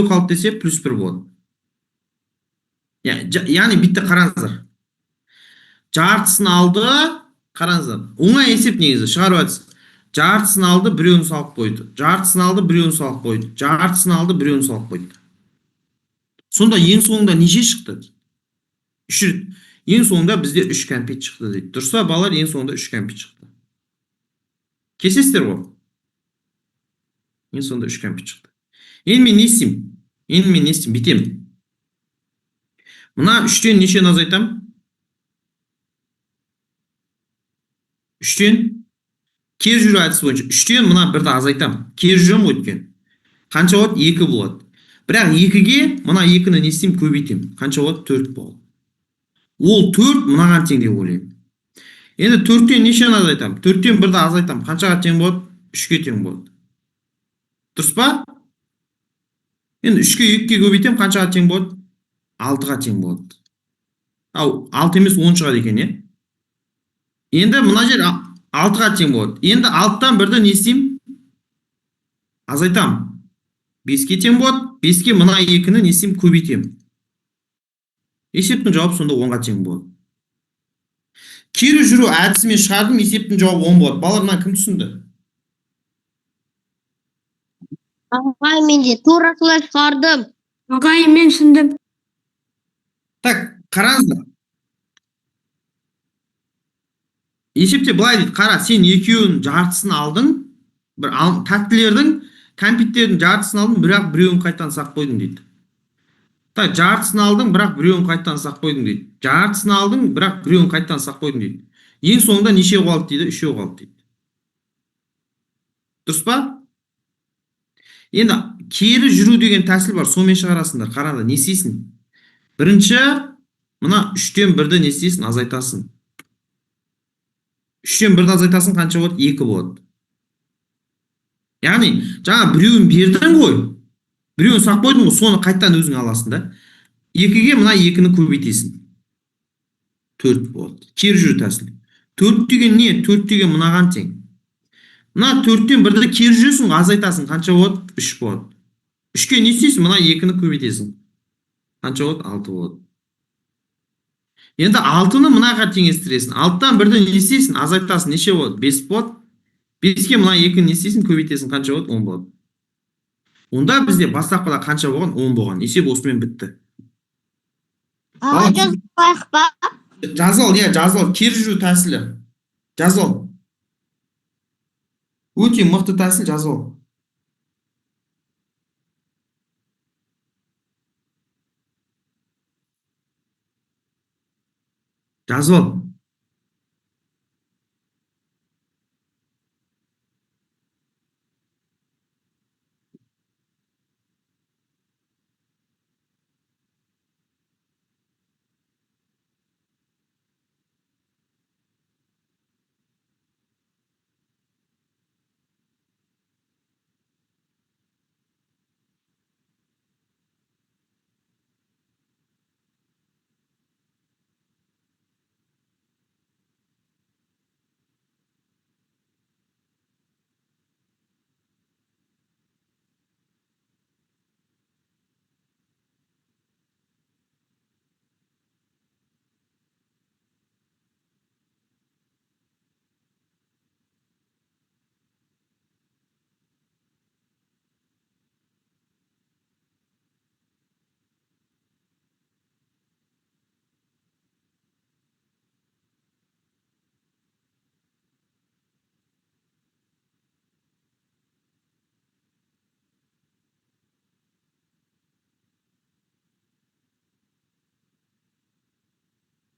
қалды десе плюс 1 болады. Яғни бітті қараңыздар. Жартысын алды, қараңыздар. Оңай есеп негізі шығарып жатсыз. Жартысын алды, біреуін салып қойды. Жартысын алды, біреуін салып қойды. Жартысын алды, біреуін салып қойды. Сонда ең соңында неше шықты? 3 рет. Ең соңында бізде 3 кәмпит шықты дейді. Дұрыс па балалар, ең соңында 3 кәмпит шықты. Кесесіздер ғой. Ең соңында 3 кәмпит шықты. Енді мен не істеймін? Енді мен не істеймін? Бітемін. Мына 3-тен нешені азайтамын? 3-тен кері жүру әдісі бойынша 3-тен мына 1-ді азайтамын. Кері жүремін ғой өткен. Қанша болады? 2 болады. Бірақ 2-ге мына 2-ні не істеймін? Көбейтемін. Қанша болады? 4 болады. Ол 4 мынаған тең деп ойлаймын. Енді 4-тен нешені азайтамын? 4-тен 1-ді азайтамын. Қаншаға тең болады? 3-ге тең болады. Дұрыс па? Енді 3-ге 2-ге көбейтемін. Қаншаға тең болады? 6-ға тең болады. Ау, 6 емес 10 шығады екен, е? Енді мына жер 6-ға тең болады. Енді 6-тан 1-ді не істеймін? Азайтамын. 5-ке тең болады. 5-ке мына 2-ні не істеймін? Көбейтемін. Есептің жауабы сонда 10-ға тең болады. Кері жүру әдісімен шығардым, есептің жауабы 10 болады. Балалар, мына кім түсінді? Ағай, мен де тура солай шығардым. Ағай, мен түсіндім. Так, қараңыздар. Есепте былай дейді, қара, сен екеуінің жартысын алдың, бір тәттілердің, кәмпиттердің жартысын алдың, бірақ біреуін қайтадан сақ қойдың дейді. Так, жартысын алдың, бірақ біреуін қайтадан сақ қойдың дейді. Жартысын алдың, бірақ біреуін қайтадан сақ қойдың дейді. Ең соңында неше қалды дейді? 3 қалды дейді. Дұрыс па? Енді кері жүру деген тәсіл бар, сонымен шығарасыңдар. Қараңдар, не істейсің? Бірінші, мына 3-тен 1-ді не істейсің? Азайтасың. 3-тен 1-ді азайтасың, қанша болады? 2 болады. Яғни, жаңа біреуін бердің ғой, біреуін сақ қойдың ғой, соны қайттан өзің аласың да. 2-ге мына 2-ні көбейтесің. 4 болады. Кері жүру тәсілі. 4 деген не? 4 деген мынаған тең. Мына 4-тен 1-ді кері жүресің, азайтасың, қанша болады? 3 болады. 3-ке не істейсің? Мына 2-ні көбейтесің. Қанша болады? 6 болады. Енді 6-ны мынаға теңестіресің. 6-тан 1-ді не істейсің? Азайтасың, неше болады? 5 болады. 5-ке мына 2-ні не істейсің? Көбейтесің, қанша болады? 10 болады. Онда бізде бастапқыда қанша болған? 10 болған. Есеп осымен бітті. Ағай, жазбайық па? Жазып ал, жазып ал. Кері жүру тәсілі. Жазып ал. Өте мықты тәсіл, жазып ал. Жазып ал.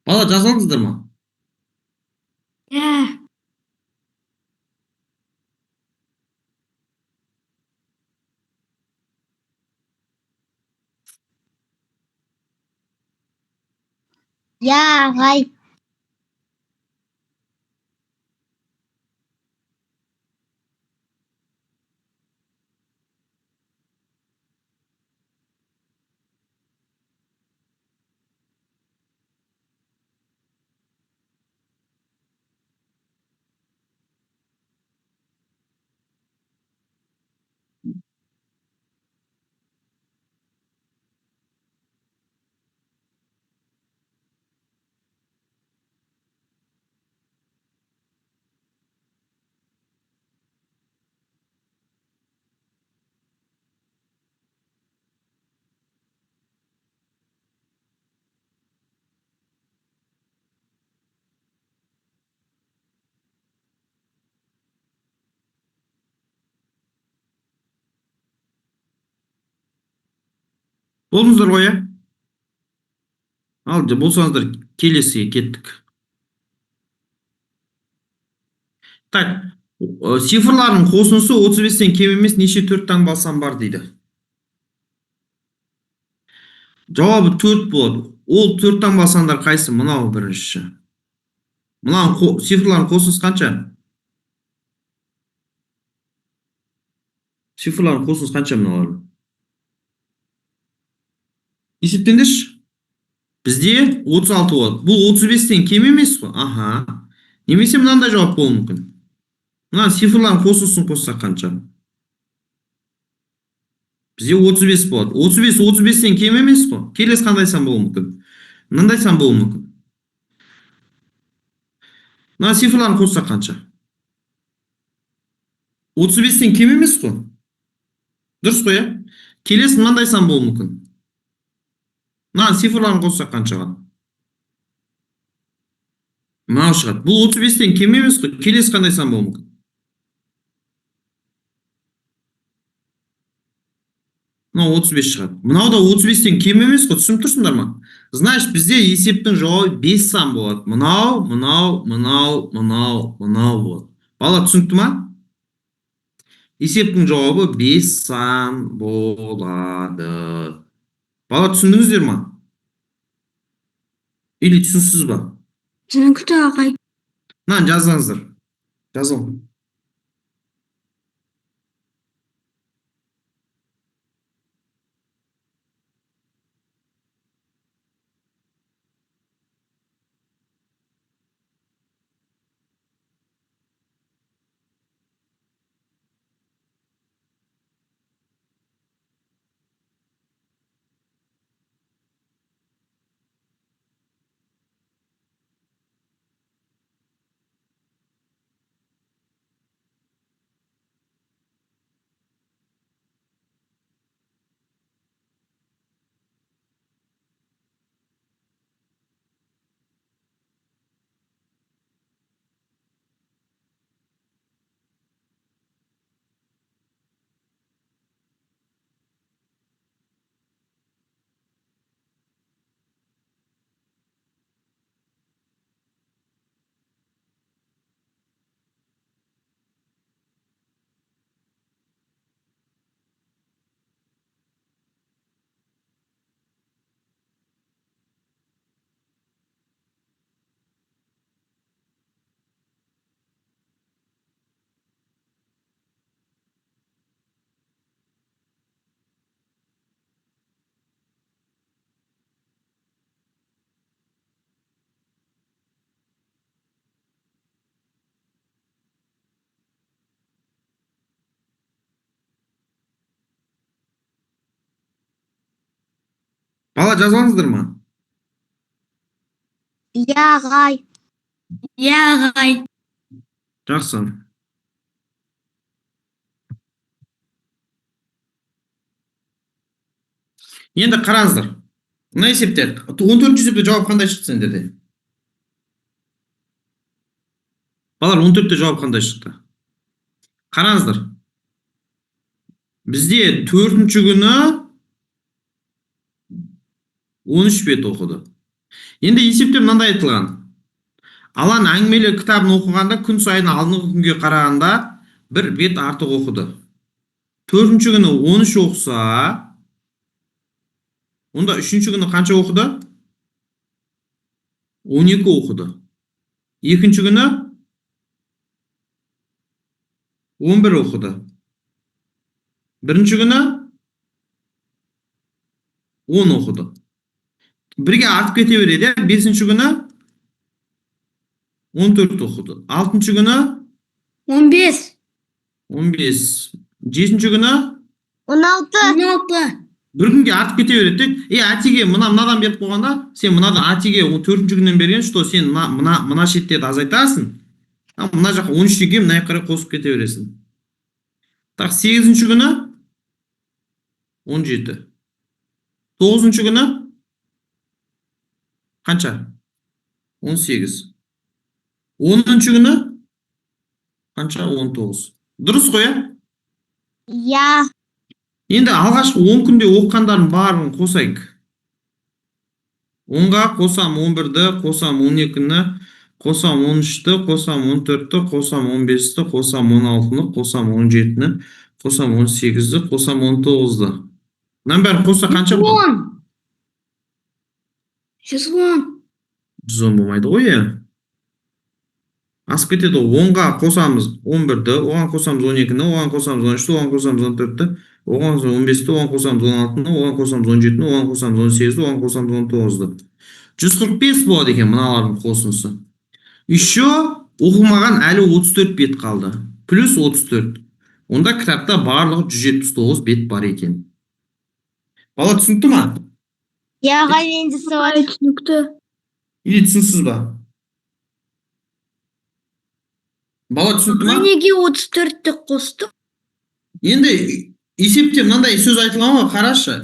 Бала, жазып алдыңыздар ма? Ағай. Болдыңыздар ғой, иә? Ал, болсаңыздар келесіге кеттік. Так, цифрлардың қосындысы 35-тен кем емес неше төрт таңбалсан бар дейді. Жауабы 4 болады. Ол 4 таңбалсандар қайсы? Мынау бірінші. Мынау цифрлардың қосындысы қанша? Цифрлардың қосындысы қанша мыналар? Есептеңдерші. Бізде 36 болады. Бұл 35-тен кем емес қой. Аха. Немесе мынандай жауап болуы мүмкін. Мына цифрлардың қосындысын қоссақ қанша? Бізде 35 болады. 35 35-тен кем емес қой. Келесі қандай сан болуы мүмкін? Мынандай сан болуы мүмкін. Мына цифрларын қоссақ қанша? 35-тен кем емес қой. Дұрыс қой, иә? Келесі мынандай сан болуы мүмкін. Мына цифрларын қоссақ қанша шығады? Мынау шығады. Бұл 35-тен кем емес қой. Келесі қандай сан болуы мүмкін? Мынау 35 шығады. Мынау да 35-тен кем емес қой. Түсініп тұрсыңдар ма? Значит, бізде есептің жауабы 5 сан болады. Мынау болады. Бала түсінікті ма? Есептің жауабы 5 сан болады. Бала түсіндіңіздер ма? Или түсінсіз ба? Түсінікті ағай. Мынаны жазыңыздар. Жазылың. Бала жазылыңыздар ма? Иә, ағай. Иә, ағай. Жақсы. Енді қараңыздар. Мына есептер. 14 есепте жауап қандай шықты сендерде? Балар, 14-те жауап қандай шықты? Қараңыздар. Бізде 4-ші күні 13 бет оқыды. Енді есепте мынандай айтылған. Алан әңгімелер кітабын оқығанда күн сайын алдыңғы күнге қарағанда бір бет артық оқыды. 4-ші күні 13 оқыса, онда 3-ші күні қанша оқыды? 12 оқыды. 2-ші күні 11 оқыды. 1-ші күні 10 оқыды. Бірге артып кете береді. 5-ші күні 14 оқыды. 6-ші күні 15. 15. 7-ші күні 16. 16. бір күнге артып кете береді. Атеге мынадан беріп қойғанда, сен мынадан Атеге 4-ші күннен берген, что сен мына шеттерді азайтасың. Мына жаққа 13-ге мына қарай қосып кете бересің. Так, 8-ші күні 17. 9-ші күні қанша? 18. 10-ші күні қанша? 19. Дұрыс қой, Иә. Енді алғашқы 10 күнде оқығандардың барын қосайық. 10-ға қосам 11-ді, қосам 12-ні, қосам 13-ті, қосам 14-ті, қосам 15-ті, қосам 16-ны, қосам 17-ні, қосам 18-ді, қосам 19-ды. Мынаның бәрін қоса қанша болады? 110. 110 болмайды ғой, иә. Асып кетеді ғой. 10-ға қосамыз 11-ді, оған қосамыз 12-ні, оған қосамыз 13-ті, оған қосамыз 14-ті, оған қосамыз 15-ті, оған қосамыз 16-ны, оған қосамыз 17-ні, оған қосамыз 18-ті, оған қосамыз 19-ды. 145 болады екен мыналардың қосындысы. Еще оқылмаған әлі 34 бет қалды. Плюс 34. Онда кітапта барлығы 179 бет бар екен. Бала түсінікті ма? Я ағай менде сауат. Түсінікті. Или түсінсіз ба? Бала түсінікті ма? Неге 34-ті қостық? Енді есепте мынандай сөз айтылған ғой, қарашы.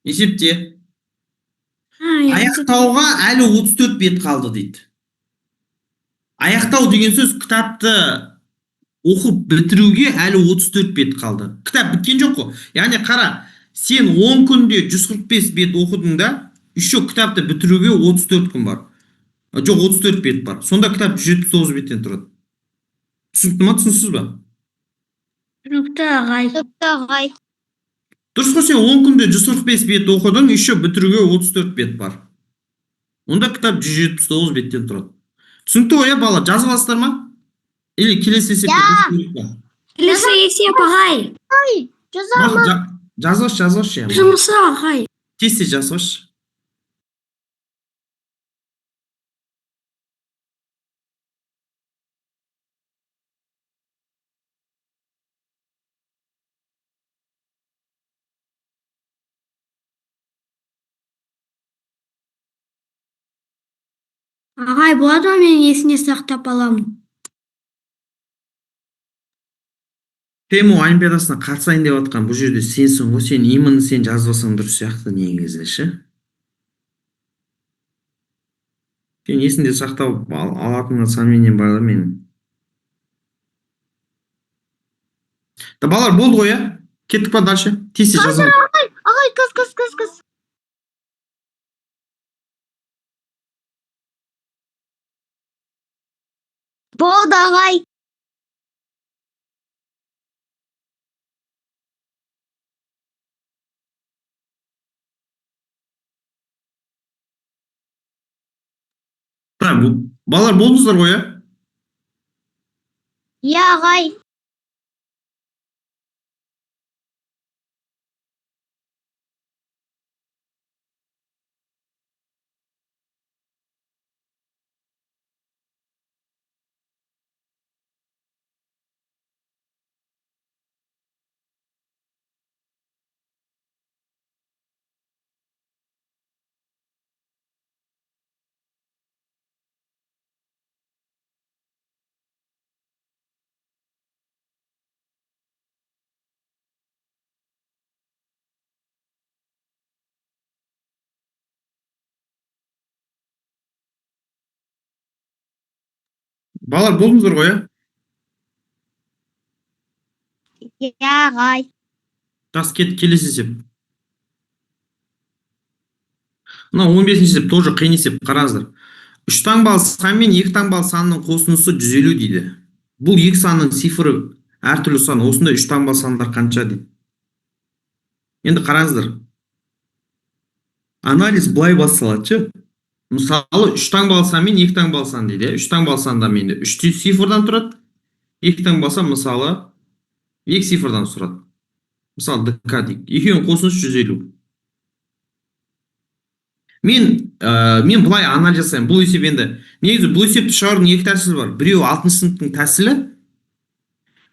Есепте. Аяқтауға әлі 34 бет қалды дейді. Аяқтау деген сөз кітапты оқып бітіруге әлі 34 бет қалды. Кітап біткен жоқ қой. Яғни қара, сен 10 күнде 145 бет оқыдың да, еще кітапты бітіруге 34 күн бар. Жоқ, 34 бет бар. Сонда кітап 179 беттен тұрады. Түсінікті ма, түсінсіз ба? Түсінікті ағай. Ағай. Дұрыс қой, сен 10 күнде 145 бет оқыдың, еще бітіруге 34 бет бар. Онда кітап 179 беттен тұрады. Түсінікті ғой, бала, жазып аласыздар ма? Или келесі есепте? Келесі есеп ағай. Жазғыш. Жұмысы ағай. Кесте жазғыш. Ағай, болады ма, мен есіне сақтап аламын? ТМО олимпиадасына қатысайын деп жатқан бұл жерде сенсің ғой, сен именно сен жазбасаң дұрыс сияқты негізі ше. Сен есінде сақтап алатынға сомнением бар да менің. Да, балалар, болды ғой, иә? Кеттік па дальше? Тез жазам. Ағай, кыз. Болды ағай. Балалар, болдыңыздар ғой, иә? Я ағай. Балалар, болдыңыздар ғой, иә? Я ағай. Жас, келесі есеп. Мына 15-ші есеп тоже қиын есеп, қараңыздар. 3 таңбалы сан мен 2 таңбалы санның қосындысы 150 дейді. Бұл екі санның цифры әртүрлі сан. Осында 3 таңбалы сандар қанша дейді. Енді қараңыздар. Анализ былай басталады ше. Мысалы, 3 таңбалы сан мен 2 таңбалы сан дейді. 3 таңбалы санда менде 3 цифрдан тұрады. 2 таңбалы сан мысалы 2 цифрдан тұрады. Мысалы ДК дейік. Екеуінің қосындысы 150. Мен бұлай анализ жасаймын. Бұл есеп енді. Негізі бұл есепті шығарудың екі тәсілі бар. Біреу 6-шы сыныптың тәсілі,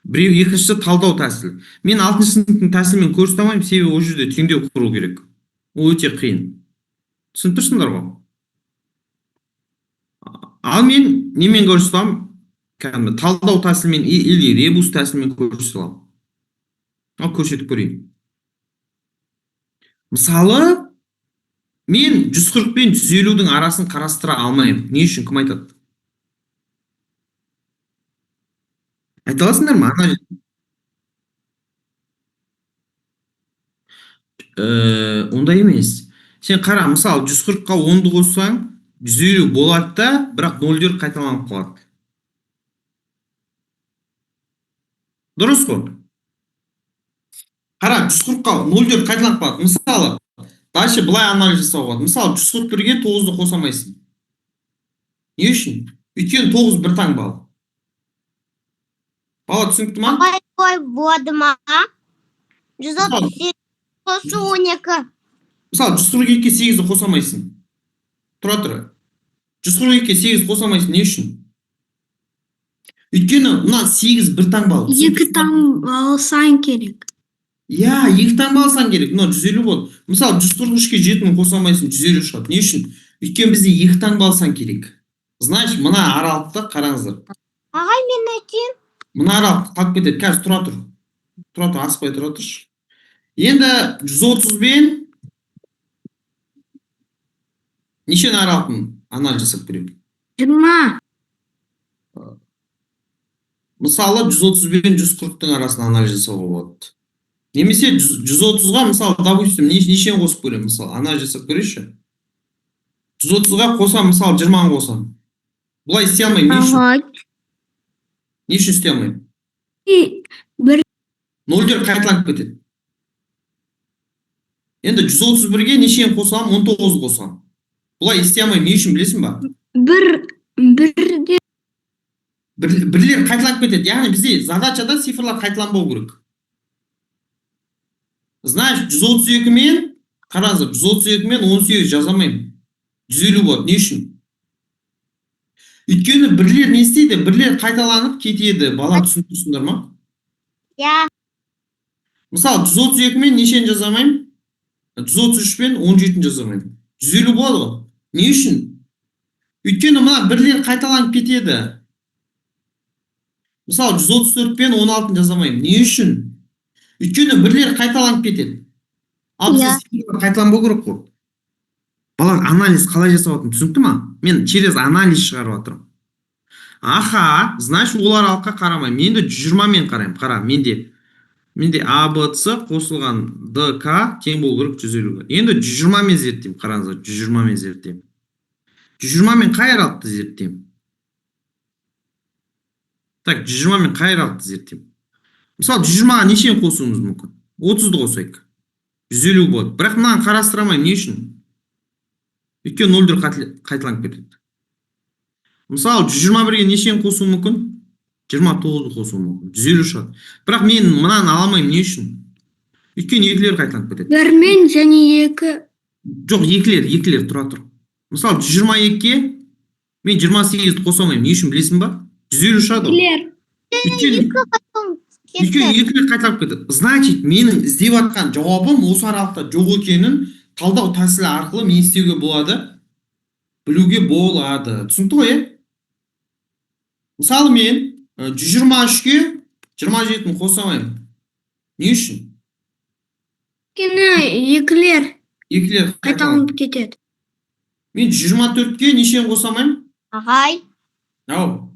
біреу 2-ші талдау тәсілі. Мен 6-шы сыныптың тәсілімен көрсете алмаймын, себебі ол жерде теңдеу құру керек. Ол өте қиын. Түсініп тұрсыңдар ғой? Ал мен немен көрсете аламын? Талдау тәсілімен или ребус тәсілімен көрсете аламын. Ал көрсетіп көрейін. Мысалы, мен 140 пен 150-дің арасын қарастыра алмаймын. Не үшін, кім айтады? Айта аласыңдар ма? Ондай емес. Сен қара, мысалы 140-қа 10-ды қоссаң 150 болады да, бірақ 0 қайталанып қалады. Дұрыс қой? Қара, 140-қа 0 қайталанып қалады. Мысалы, дальше былай анализ жасауға болады. Мысалы 141-ге 9-ды қоса алмайсың. Не үшін? Өйткені 9 бір таңбалы. Бала түсінікті ма? Ағай, ой, болады ма? 138 қосу 12. Мысалы 142-ге 8-ді қоса алмайсың. Тұра. 142-ге 8 қоса алмайсың. Не үшін? Өйткені мына 8 бір таңбалы. 2 алсаң керек. Я, 2 таңбалы алсаң керек. Мына 150 болады. Мысалы 143-ке 7-ні қоса алмайсың, 150 шығады. Не үшін? Өйткені бізде 2 таңбалы алсаң керек. Значит, мына аралықты қараңыздар. Ағай, мен айтайын. Мына аралық қалып кетеді. Қазір тұра, аспай тұра тұршы. Енді 130 бен нешен аралықтың анализ жасап көрейік. 20. Мысалы 130 бен 140-тың арасын анализ жасауға болады. Немесе 130-ға мысалы, допустим, нешен қосып көремін, мысалы, анализ жасап көрейші. 130-ға қосам, мысалы, 20-ны қосам. Бұлай істей алмаймын, не үшін? Ағай. Не үшін істей алмаймын? Бір 0 қайталанып кетеді. Енді 131-ге нешен қосам, 19 қосам. Бұлай істей алмаймын, не үшін білесің ба? Бірлер қайталанып кетеді. Яғни бізде задачада цифрлар қайталанбау керек. Знаешь, 132 мен, қараңыздар, 132 мен 18 жазамаймын. 150 болады. Не үшін? Өйткені бірлер не істейді? Бірлер қайталанып кетеді. Бала түсіндірсіңдер ма? Я. Мысалы, 132 мен нешен жазамаймын? 133 мен 17 жазамаймын. 150 болады ғой. Не үшін? Өйткені мына бірлер қайталанып кетеді. Мысалы, 134 мен 16 жазамаймын. Не үшін? Өйткені бірлер қайталанып кетеді. Ал бізде қайталанбау керек қой. Бала анализ қалай жасалатынын түсінікті ма? Мен через анализ шығарып жатырмын. Аха, значит, олар аралыққа қарамаймын. Мен де 120 мен қараймын. Қара, менде А, Б, С қосылған Д, К тең болу керек 150-ге. Енді 120 мен зерттеймін. Қараңыздар, 120 мен зерттеймін. 120 мен қай аралықты зерттеймін? Так, 120 мен қай аралықты зерттеймін? Мысалы, 120-ға нешен қосуымыз мүмкін? 30-ды қосайық. 150 болады. Бірақ мынаны қарастырамаймын. Не үшін? Өйткені 0 қайталанып кетеді. Мысалы, 121-ге нешен қосу мүмкін? 29-ды қосу мүмкін. 150 шығады. Бірақ мен мынаны аламаймын. Не үшін? Өйткені екілер қайталанып кетеді. 1 мен және 2. Жоқ, екілер тұр. Мысалы, 122-ге мен 28-ді қоса алмаймын. Не үшін білесің ба? 150 шығады. Өйткені екілер қайталанып кетеді. Значит, менің іздеп жатқан жауабым осы аралықта жоқ екенін талдау тәсілі арқылы мен істеуге болады, білуге болады. Түсінікті ғой, е? Мысалы, мен 123-ге 27-ні қоса алмаймын. Не үшін? Өйткені екілер қайталанып кетеді. Мен 24-ге нешен қоса алмаймын? Ағай. Ау.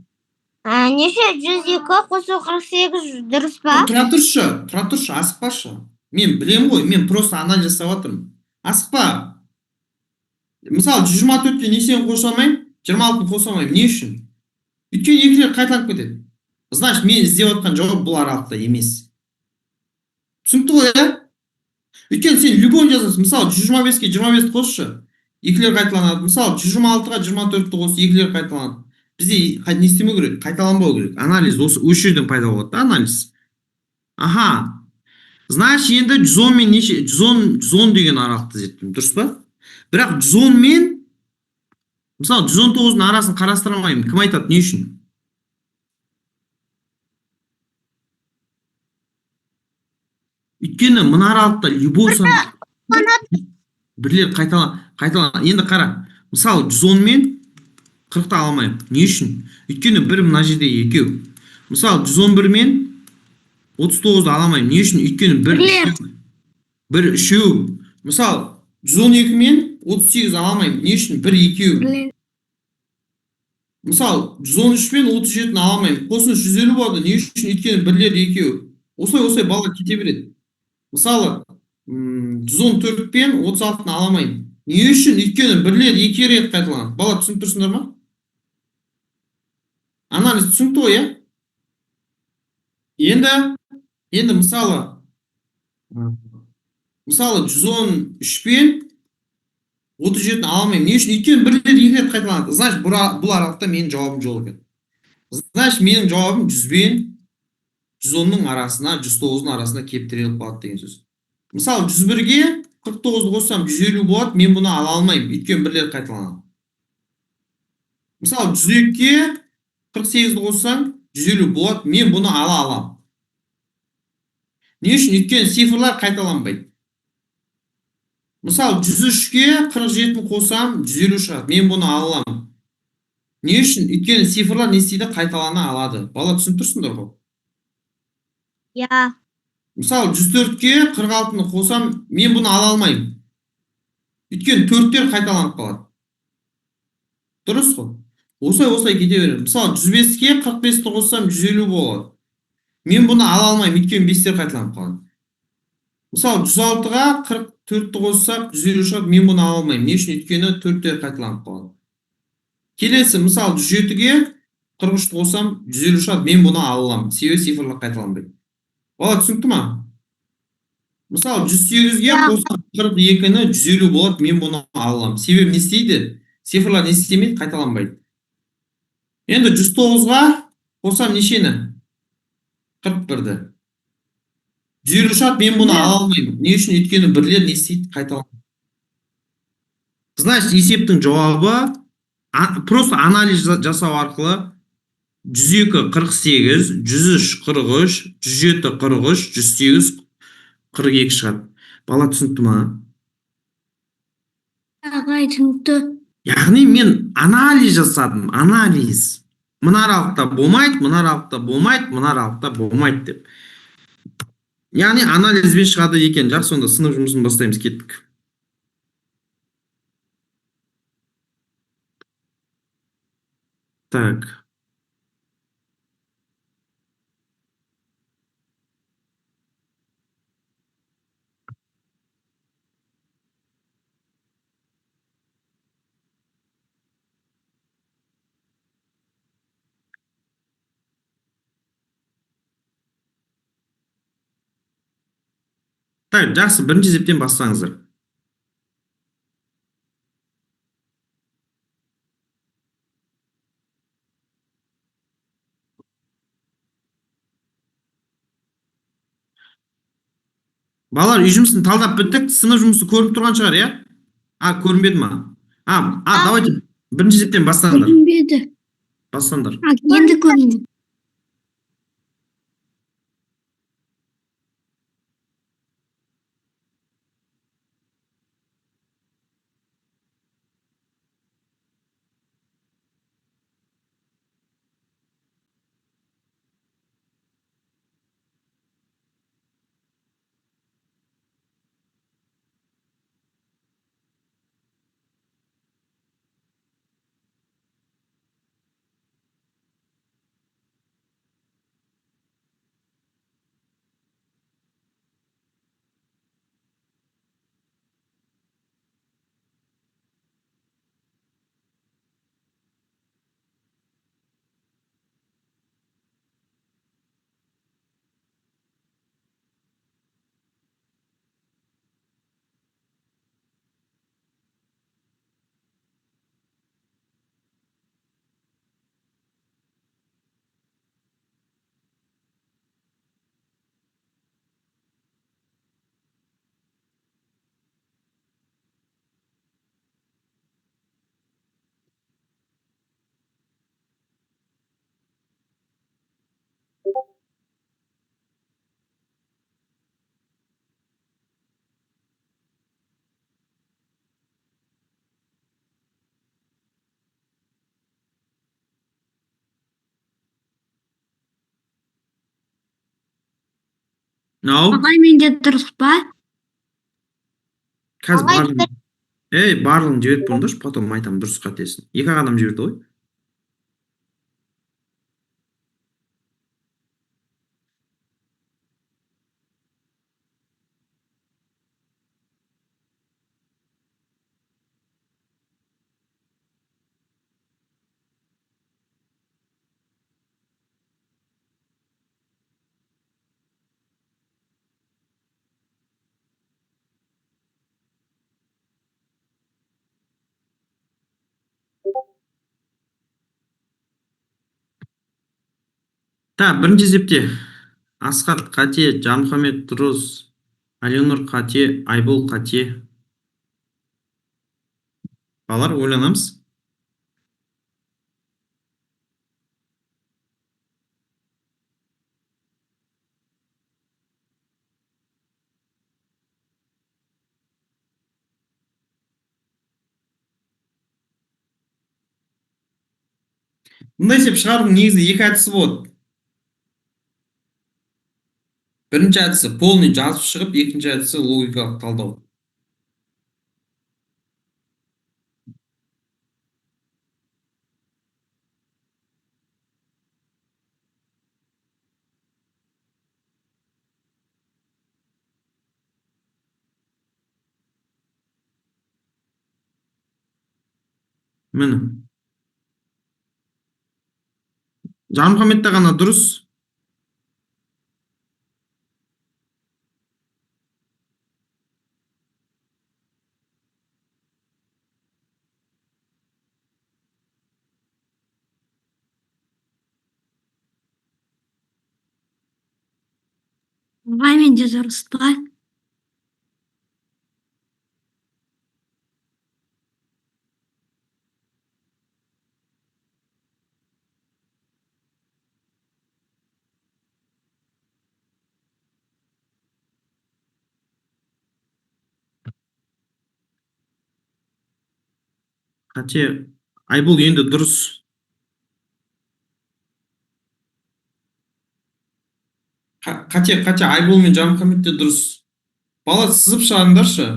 Неше 102 қосу 48 дұрыс па? Тұра тұршы, асықпашы. Мен білем ғой, мен просто анализ жасап жатырмын. Асықпа. Мысалы, 124-ге нешен қоса алмаймын? 26-ны қоса алмаймын. Не үшін? Өйткені екілер қайталанып кетеді. Значит, мен іздеп жатқан жауап бұл аралықта емес. Түсінікті ғой, е? Өйткені сен любойын жазасың. Мысалы, 125-ке 25-ті қосшы. Екілер қайталанады. Мысалы, 126-ға 24-ті қос, екілер қайталанады. Бізде не істемеу керек? Қайталанбау керек. Анализ осы жерден пайда болады, анализ. Аха. Значит, енді 110 мен 110 деген аралықты зерттеймін. Дұрыс па? Бірақ 110 мен мысалы 119-ның арасын қарастырамаймын. Кім айтады? Не үшін? Өйткені мына аралықта любой сан бірлер қайталан. Енді қара. Мысалы 110 мен 40-та аламаймын. Не үшін? Өйткені бір мына жерде екеу. Мысалы 111 мен 39-ды аламаймын. Не үшін? Өйткені бір үшеу. Мысалы 112 мен 38 аламаймын. Не үшін? Бір екеу. Мысалы 113 мен 37-ні аламаймын. Қосын 150 болады. Не үшін? Өйткені бірлер екеу. Осылай бала кете береді. Мысалы 114 пен 36-ны ала алмаймын. Не үшін? Өйткені бірлер екі рет қайталанады. Бала түсініп тұрсыңдар ма? Анализ түсінікті ғой, иә? Енді мысалы 113 пен 37-ні ала алмаймын. Не үшін? Өйткені бірлер екі рет қайталанады. Значит, бұл аралықта менің жауабым жоқ екен. Значит, менің жауабым 100 пен 110-ның арасына, 109-ның арасына келіп тіреліп қалады деген сөз. Мысалы 101-ге 49-ды қоссам 150 болады, мен бұны ала алмаймын, өйткені бірлер қайталанады. Мысалы 102-ге 48-ді қоссаң 150 болады, мен бұны ала аламын. Не үшін? Өйткені цифрлар қайталанбайды. Мысалы 103-ге 47-ні қоссам 150 шығады, мен бұны ала аламын. Не үшін? Өйткені цифрлар не істейді? Қайталана алады. Бала түсініп тұрсыңдар ғой? Я. Мысалы 104-ге 46-ны қосам, мен бұны ала алмаймын. Өйткені төрттер қайталанып қалады. Дұрыс қой? Осылай кете беремін. Мысалы 105-ге 45-ті қоссам 150 болады. Мен бұны ала алмаймын, өйткені 5-тер қайталанып қалады. Мысалы 106-ға 44-ті қоссақ 150 шығады, мен бұны ала алмаймын. Не үшін? Өйткені төрттер қайталанып қалады. Келесі, мысалы 107-ге 43-ті қоссам 150 шығады, мен бұны ала аламын. Себебі цифрлар қайталанбайды. Бала түсінікті ма? Мысалы 108-ге қоссам 42-ні 150 болады, мен бұны ала аламын. Себебі не істейді? Цифрлар не істемейді? Қайталанбайды. Енді 109-ға қоссам нешені? 41-ді. 150 шығады, мен бұны ала алмаймын. Не үшін? Өйткені бірлер не істейді? Қайталанбайды. Значит, есептің жауабы просто анализ жасау арқылы 102 48, 103 43, 107 43, 108 42 шығады. Бала түсінікті ма? Ағай, түсінікті. Яғни мен анализ жасадым, анализ. Мына аралықта болмайды, мына аралықта болмайды, мына аралықта болмайды деп. Яғни анализбен шығады екен. Жақсы, сонда сынып жұмысын бастаймыз, кеттік. Так. Так, жақсы, бірінші есептен бастаңыздар. Балалар, үй жұмысын талдап біттік, сынып жұмысы көрініп тұрған шығар, иә? Көрінбеді ма? Давайте бірінші есептен бастаңдар. Көрінбеді. Бастаңдар. Енді көрінді. Ағай, менде дұрыс па? Қазір барлығын жіберіп қойыңдаршы, потом айтамын дұрыс қатесін. 2 адам жіберді ғой. Birinchi есепте Асқат қате, Жанмұхамед дұрыс, Аленор қате, Айбол қате. Балар, ойланамыз. Бұндай есеп шығарудың негізі екі әдісі болады. Бірінші әдісі полный жазып шығып, екінші әдісі логикалық талдау. Міне. Жанмұхамедте ғана дұрыс. Ағай менде дұрыс па? Қате, Айбол енді дұрыс. Қате, Айбол мен Жанмұхамедте дұрыс. Бала, сызып шығарыңдаршы.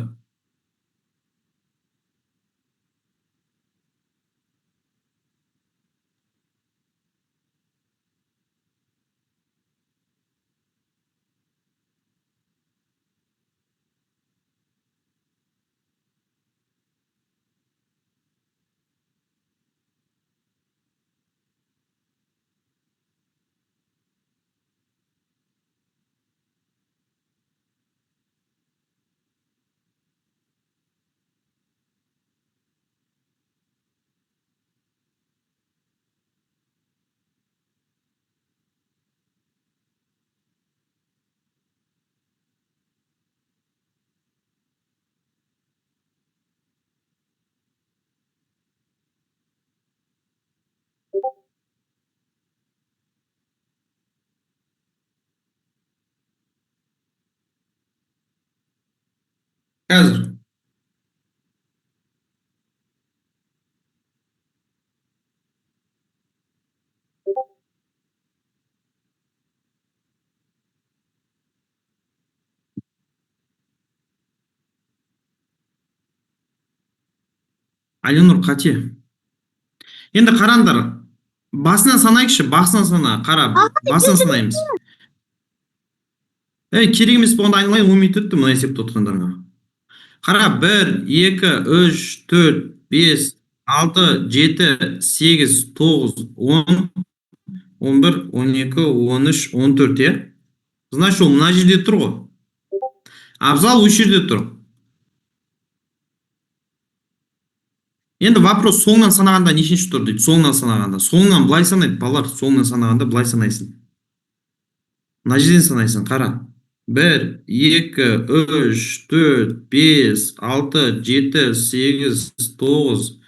Қазір. Аленор қате. Енді қараңдар. Басынан санайықшы, басынан сана. Қара, басынан санаймыз. Керек емес болғанда айналайын 10 минут өтті мына есепті отқандарға. Қара, 1, 2, 3, 4, 5, 6, 7, 8, 9, 10, 11, 12, 13, 14, е? Значит, ол мына жерде тұр ғой. Абзал осы жерде тұр. Енді вопрос соңынан санағанда нешінші тұр дейді? Соңынан санағанда. Соңынан былай санайды, балар, соңынан санағанда былай санайсың. Мына жерден санайсың, қара. 1, 2, 3, 4, 5, 6, 7, 8, 9,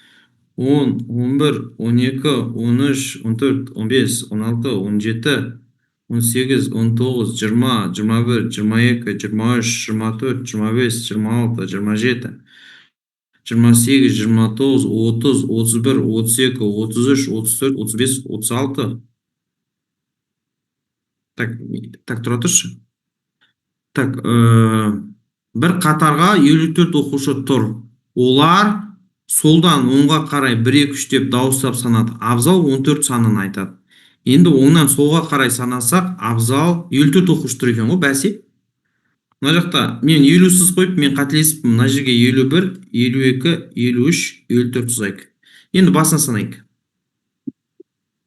10, 11, 12, 13, 14, 15, 16, 17, 18, 19, 20, 21, 22, 23, 24, 25, 26, 27, 28, 29, 30, 31, 32, 33, 34, 35, 36. Так, тұра тұршы. Так, бір қатарға 54 оқушы тұр. Олар солдан оңға қарай 1, 2, 3 деп дауыстап санады. Абзал 14 санын айтады. Енді оңнан солға қарай санасақ, абзал 54 оқушы тұр екен ғой, бәсе. Мына жақта мен 50-сіз қойып, мен қателесіп, мына жерге 51, 52, 53, 54 сызайық. Енді басын санайық.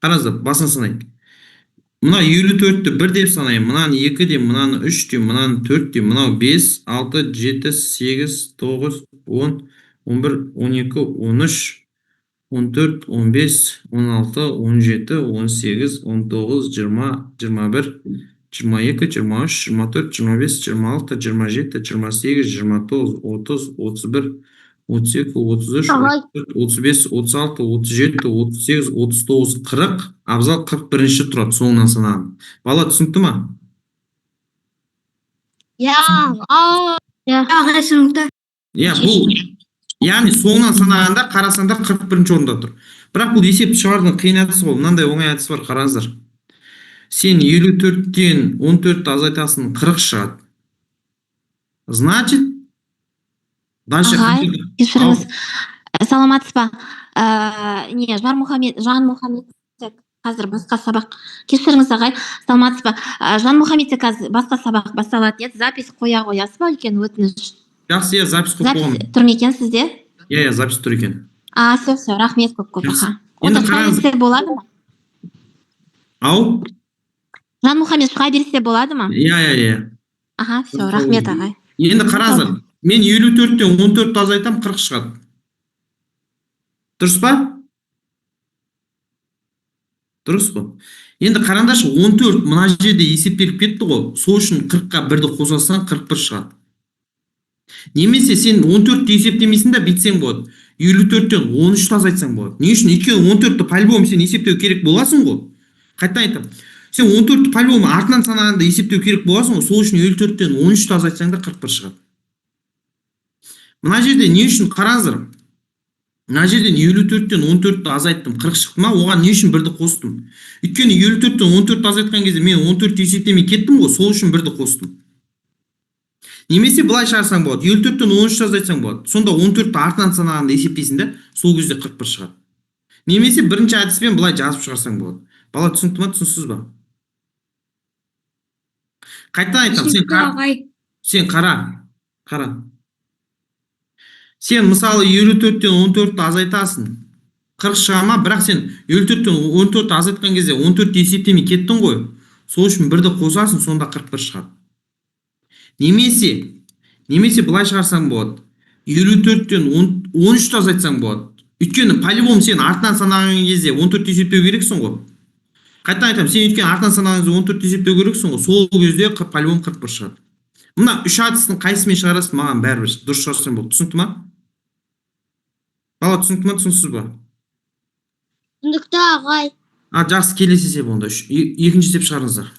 Қараңыздар, басын санайық. Мына 54-ті 1 деп санайым, мынаны 2 деп, мынаны 3 деп, мынаны 4 деп, мынау 5, 6, 7, 8, 9, 10, 11, 12, 13, 14, 15, 16, 17, 18, 19, 20, 21, 22, 23, 24, 25, 26, 27, 28, 29, 30, 31, 32, 33, Ағай, 34, 35, 36, 37, 38, 39, 40, абзал 41-ші тұрады соңынан санаған. Бала түсінікті ма? я, я. Ағай түсінікті. Иә, бұл яғни соңынан санағанда қарасаңдар 41-ші орында тұр. Бірақ бұл есеп шығарудың қиын әдісі ғой. Мынандай оңай әдіс бар, қараңыздар. Сен 54-тен 14-ті азайтасың, 40 шығады. Значит, дальше Ағай, кешіріңіз, Ау, саламатсыз ба? Не, Жанмұхаммед қазір басқа сабақ. Кешіріңіз ағай, саламатсыз ба? Жанмұхаммедте қазір басқа сабақ басталатын еді. Запись қоя қоясыз ба, үлкен өтініш? жақсы, иә, запись қойып Запись қойғанмын. тұр ма екен сізде? Иә, запись тұр екен. Все, рахмет көп. Жақсы. Аха. Енді Оны шыға қараңыз. берсе болады ма? Ау? Жанмұхаммед шыға берсе болады ма? Иә. Аха, все, рахмет ағай. Енді қараңыздар. Мен 54-тен 14-ті азайтам, 40 шығады. Дұрыс па? Дұрыс қой. Енді қараңдаршы, 14 мына жерде есептеліп кетті ғой. Сол үшін 40-қа 1-ді қосасаң 41 шығады. Немесе сен 14-ті есептемейсің де бүйтсең болады. 54-тен 13-ті азайтсаң болады. Не үшін? Өйткені 14-ті по-любому сен есептеу керек боласың ғой. Қайта айтам. Сен 14-ті по-любому артынан санағанда есептеу керек боласың ғой. Сол үшін 54-тен 13-ті азайтсаң да 41 шығады. Мына жерде не үшін қараңыздар? Мына жерден 54-тен 14-ті азайттым, 40 шықты ма? Оған не үшін 1-ді қостым? Өйткені 54-тен 14-ті азайтқан кезде мен 14-ті есептемей кеттім ғой, сол үшін 1-ді қостым. Немесе былай шығарсаң болады. 54-тен 13-ті азайтсаң болады. Сонда 14-ті артынан санағанда есептейсің де, сол кезде 41 шығады. Немесе бірінші әдіспен былай жазып шығарсаң болады. Бала түсінікті ма, түсініксіз ба? Қайтадан айтам, сен қара. Сен мысалы 54-тен 14-ті азайтасың, 40 шыға ма, бірақ сен 54-тен 14-ті азайтқан кезде 14-ті есептемей кеттің ғой. Сол үшін 1-ді қосасың, сонда 41 шығады. Немесе былай шығарсаң болады. 54-тен 13-ті азайтсаң болады. Өйткені по-любому сен артынан санаған кезде 14-ті есептеу керексің ғой. Қайтадан айтам, сен өйткені артынан санаған кезде 14-ті есептеу керексің ғой. Сол кезде по-любому 41 шығады. Мына үш әдістің қайсымен шығарасыз, маған бәрібір дұрыс шығарсаң болды. Түсінікті ма? Бала түсінікті ма, түсініксіз ба? Түсінікті ағай. Жақсы, келесі есеп онда. Екінші есеп шығарыңыздар.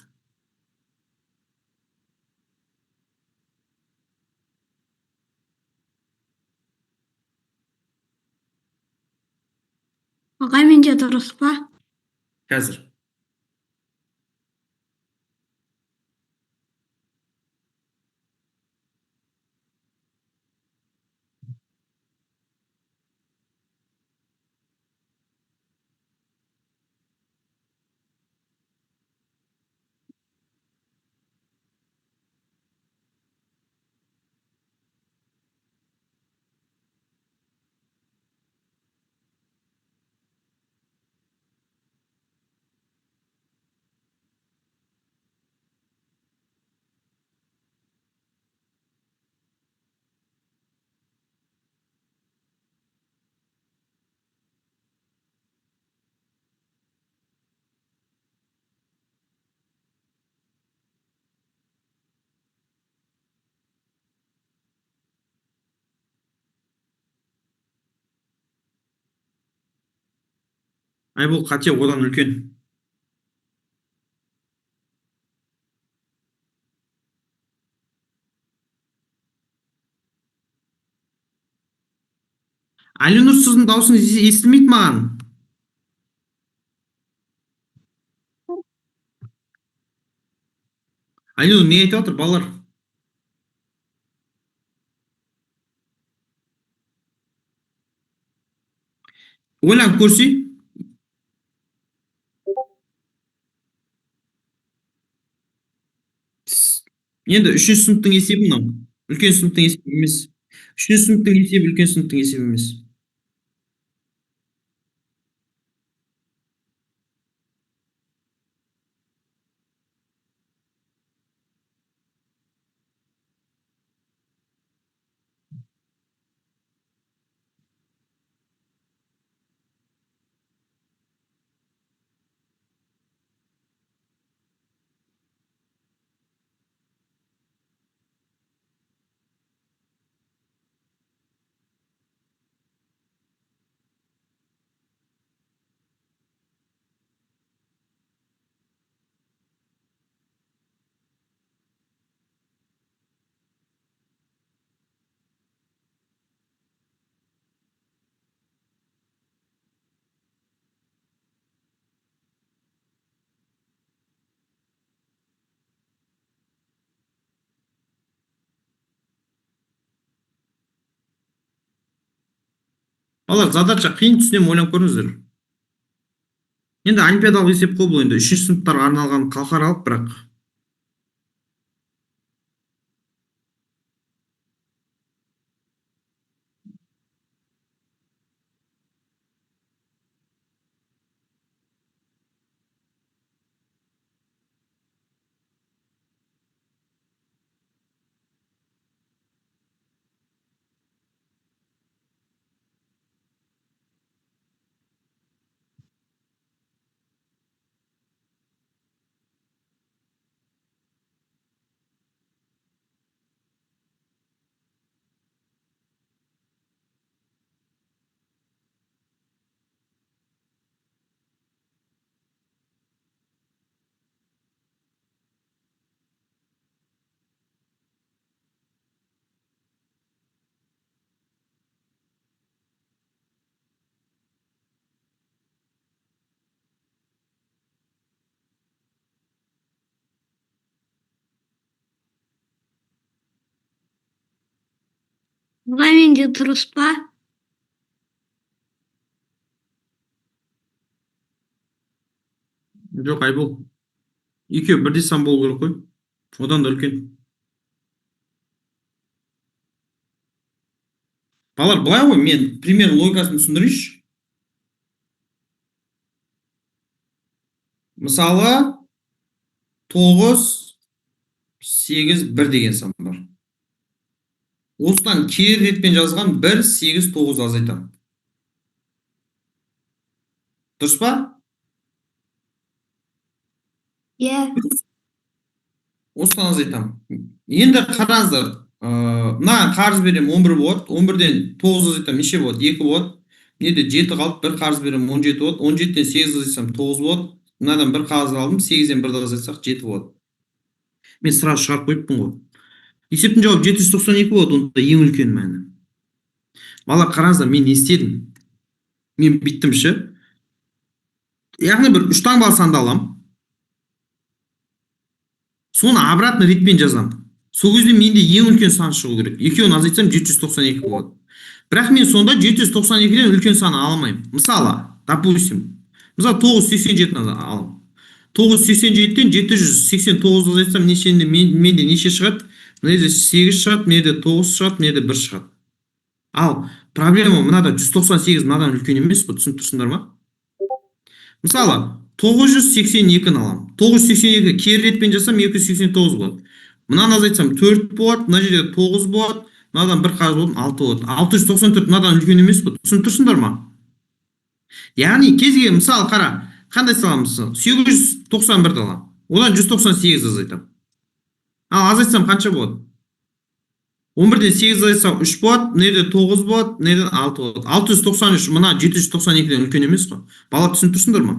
Ағай, менде дұрыс па? Қазір. Бұл қате одан үлкен. Әлинұр, сіздің даусыңыз естілмейді маған. Әлинұр, не айтып отыр, балалар? Ойланып көрсей. Енді үшінші сыныптың есебі мынау. Үлкен сыныптың есебі емес. Үшінші сыныптың есебі үлкен сыныптың есебі емес. Балалар, задача қиын, түсінемін, ойланып көріңіздер. Енді олимпиадалық есеп қой бұл, енді 3-ші сыныптарға арналған халықаралық, бірақ Ағай менде дұрыс па? жоқ, Айбол. Екеуі бірдей сан болу керек қой. Одан да үлкен. Балалар, былай ғой, мен пример логикасын түсіндірейінші. Мысалы, 9, 8, 1 деген сан бар. Осыдан кері ретпен жазған 1, 8, 9 азайтамын. Дұрыс па? Иә. Осыдан азайтамын. Енді қараңыздар, мына қарыз берем 11 болады, 11-ден 9 азайтамын, неше болады? 2 болады. Неде 7 қалды, 1 қарыз берем 17 болады, 17-ден 8 азайтсам 9 болады. Мынадан 1 қарыз алдым, 8-ден 1-ді азайтсақ 7 болады. Мен сразу шығарып қойыппын ғой. Есептің жауабы 792 болады, онда ең үлкен мәні. Балалар, қараңыздар, мен не істедім? Мен биттім ше. Яғни бір 3 таңбалы санды аламын. Соны обратно ретпен жазамын. Сол кезде менде ең үлкен сан шығу керек. Екеуін азайтсам 792 болады. Бірақ мен сонда 792-ден үлкен сан ала алмаймын. Мысалы, допустим, 987-ні аламын. 987-ден 789 азайтсам менде неше шығады? Мына жерде 8 шығады, мына жерде 9 шығады, мына жерде 1 шығады. Ал проблема мынада 198 мынадан үлкен емес қой, түсініп тұрсыңдар ма? Мысалы, 982-ні аламын. 982 кері ретпен жасасам 289 болады. Мынаны азайтсам 4 болады, мына жерде 9 болады, мынадан 1 қарыз болады, 6 болады. 694 мынадан үлкен емес қой, түсініп тұрсыңдар ма? Яғни кез келген, мысалы қара, қандай саламыз? 891-ді аламын. Одан 198 азайтамын. Ал азайтсам қанша болады? 11-ден 8 азайтсам 3 болады, мына жерде 9 болады, мына жерде 6 болады. 693 мына 792-ден үлкен емес қой. Бала, түсініп тұрсыңдар ма?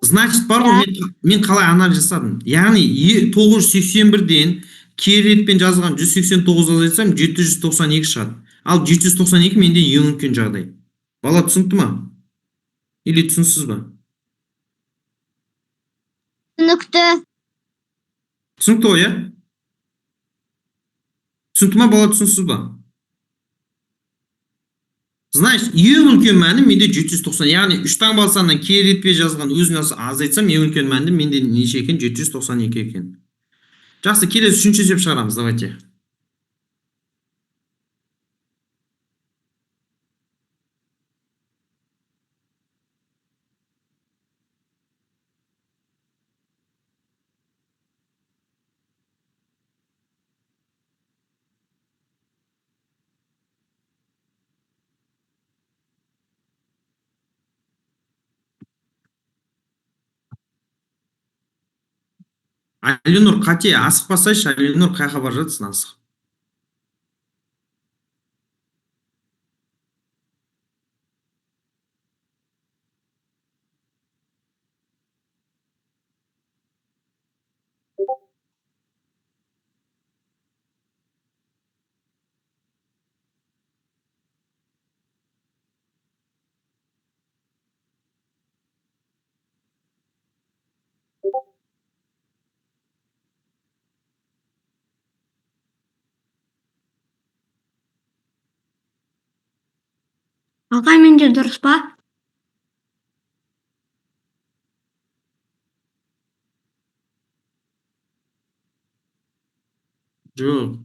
Значит, бар ғой, мен қалай анализ жасадым? Яғни 981-ден кері ретпен жазылған 189 азайтсам 792 шығады. Ал 792 менде ең үлкен жағдай. Бала, түсінікті ма? Или түсінсіз ба? Түсінікті. Түсінікті ғой, иә? Түсінікті ма, бала, түсінсіз ба? Значит, ең үлкен мәні менде 790, яғни 3 таңбалы саннан кері ретпен жазылған өзін азайтсам, ең үлкен мәні менде неше екен? 792 екен. Жақсы, келесі 3-ші есеп шығарамыз, давайте. Айленұр, қате, асықпасайшы, Айленұр, қайқа бара жатсың асық? Ағай менде дұрыс па? Жоқ.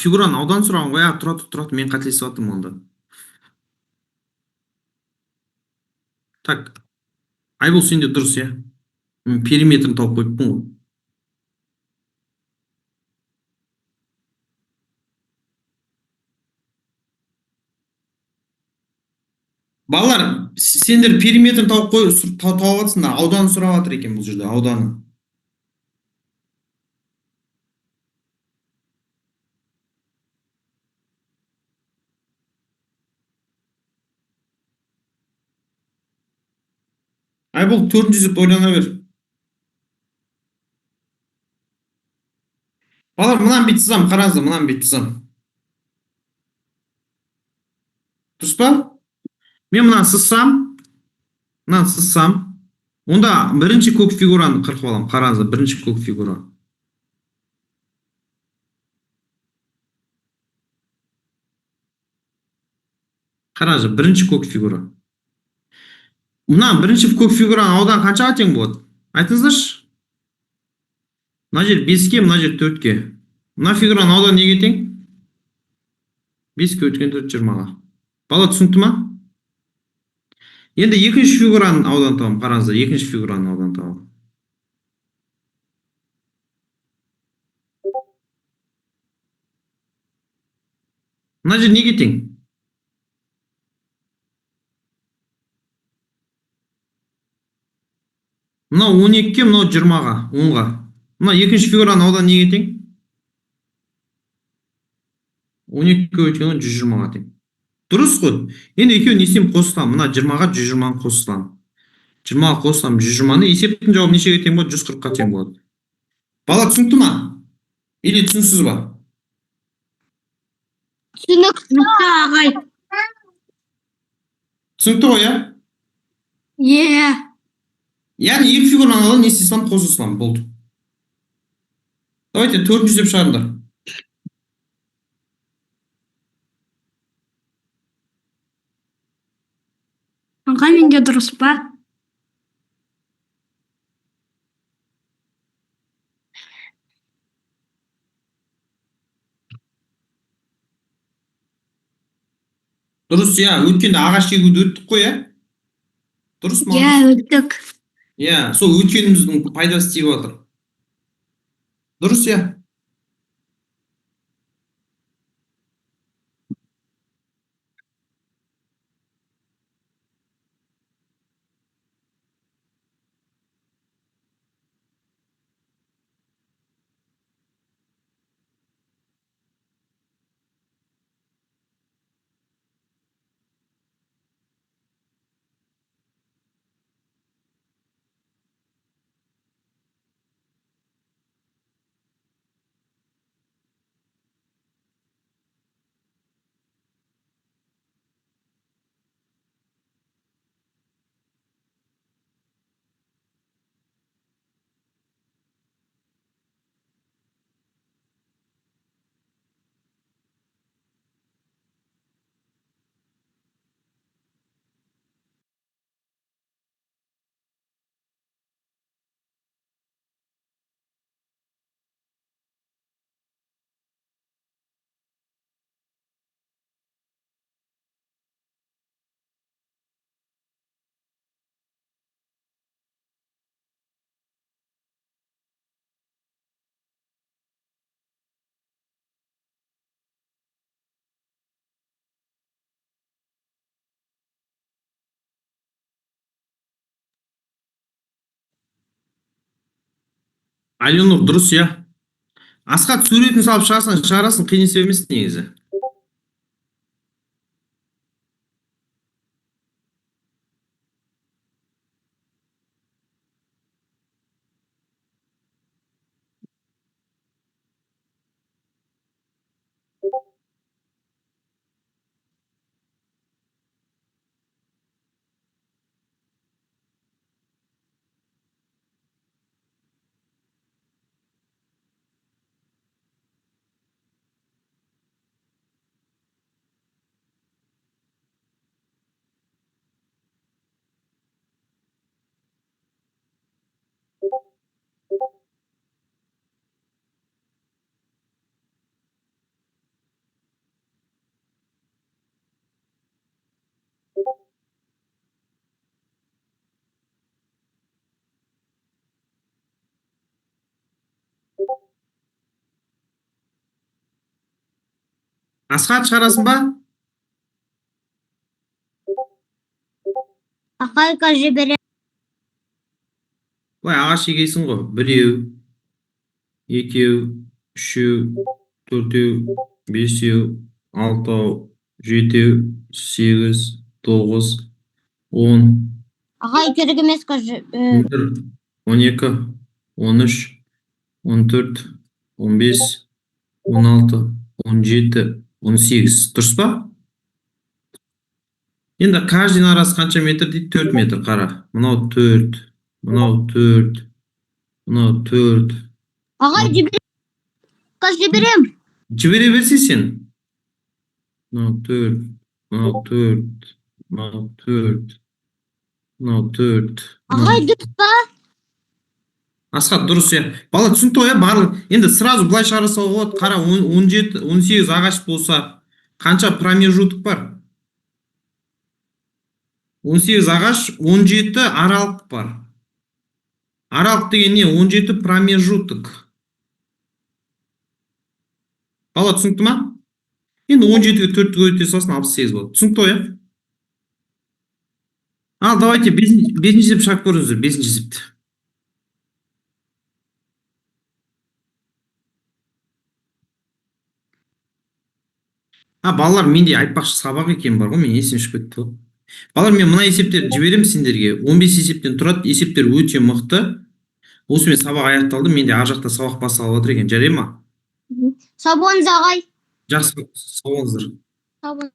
Фигураны аудан сұраған ғой. Тұрады, мен қателесіп жатырмын онда. Так, Айбол сенде дұрыс, иә. Мен периметрін тауып қойыппын ғой. Балалар, сендер периметрін тауып жатсыңдар. Ауданы сұрап жатыр екен бұл жерде, ауданы. Айбол, төртінші деп ойлана бер. Балалар, мынаны бүйтіп сызамын, қараңыздар, мынаны бүйтіп сызамын. Дұрыс па? Мен мынаны сызсам, онда бірінші көк фигураны қырқып аламын. Қараңыздар, бірінші көк фигура. Қараңыздар, бірінші көк фигура. Мына бірінші көк фигураның ауданы қаншаға тең болады? Айтыңыздаршы. Мына жер 5-ке, мына жер 4-ке. Мына фигураның ауданы неге тең? 5-ке өткен 4 20-ға. Бала түсінікті ма? Енді екінші фигураның ауданын табамын. Қараңыздар, екінші фигураның ауданын табамын. Мына жер неге тең? Мынау 12-ке, мынау 20-ға, 10-ға. Мына екінші фигураның ауданы неге тең? 12-ке өткен 120-ға тең. Дұрыс қой. Енді екеуін не істеймін? Қосыламын. Мына 20-ға 120-ны қосыламын. 20-ға қосыламын 120-ны. Есептің жауабы нешеге тең болады? 140-қа тең болады. Бала түсінікті ма? Или түсінсіз ба? Түсінікті. Ағай. Түсінікті ғой, иә? Е. Яғни екі фигураның ауданы не істей саламын? Қоса саламын. Болды. Давайте 400 деп шығарыңдар. Ағай менде дұрыс па? Дұрыс, иә. Өткенде ағаш егуді өттік қой, иә? Дұрыс ма? Өттік. Иә, сол өткеніміздің пайдасы тиіп жатыр. Дұрыс, иә. Айнұр, дұрыс, иә. Асхат, суретін салып шығарасың, қиын есеп емес негізі. Асхат шығарасың ба? Ағайға жіберем. Былай ағаш егейсің ғой. 1, 2, 3, 4, 5, 6, 7, 8, 9, 10, Ағай керек емес қой. 11, 12, 13, 14, 15, 16, 17, 18. Дұрыс па? Енді каждый арасы қанша метр дейді? 4 метр қара. Мынау 4, мынау 4, мынау 4. Ағай жіберем. Жібере берсей сен. Мынау 4, мынау 4, мынау 4, мынау 4. Ағай дұрыс па? Асхат дұрыс иә. Бала түсінікті ғой иә барлық. Енді сразу былай шығарса болады. Қара 17, 18 ағаш болса қанша промежуток бар? 18 ағаш, 17 аралық бар. Аралық деген не? 17 промежуток. Бала түсінікті ма? Енді 17-ге 4-ті көбейте салсын 68 болады. Түсінікті ғой иә? Ал давайте 5-ші есеп шығарып көріңіздер. 5-ші есепті. Балалар, менде айтпақшы сабақ екен бар ғой, мен есім шығып кетті ғой. Балалар, мен мына есептерді жіберем сендерге. 15 есептен тұрады, есептер өте мықты. Осымен сабақ аяқталды, менде ар жақта сабақ басталып жатыр екен, жарай ма? Сау болыңыз ағай. Жақсы, сау болыңыздар. Сау болыңыз.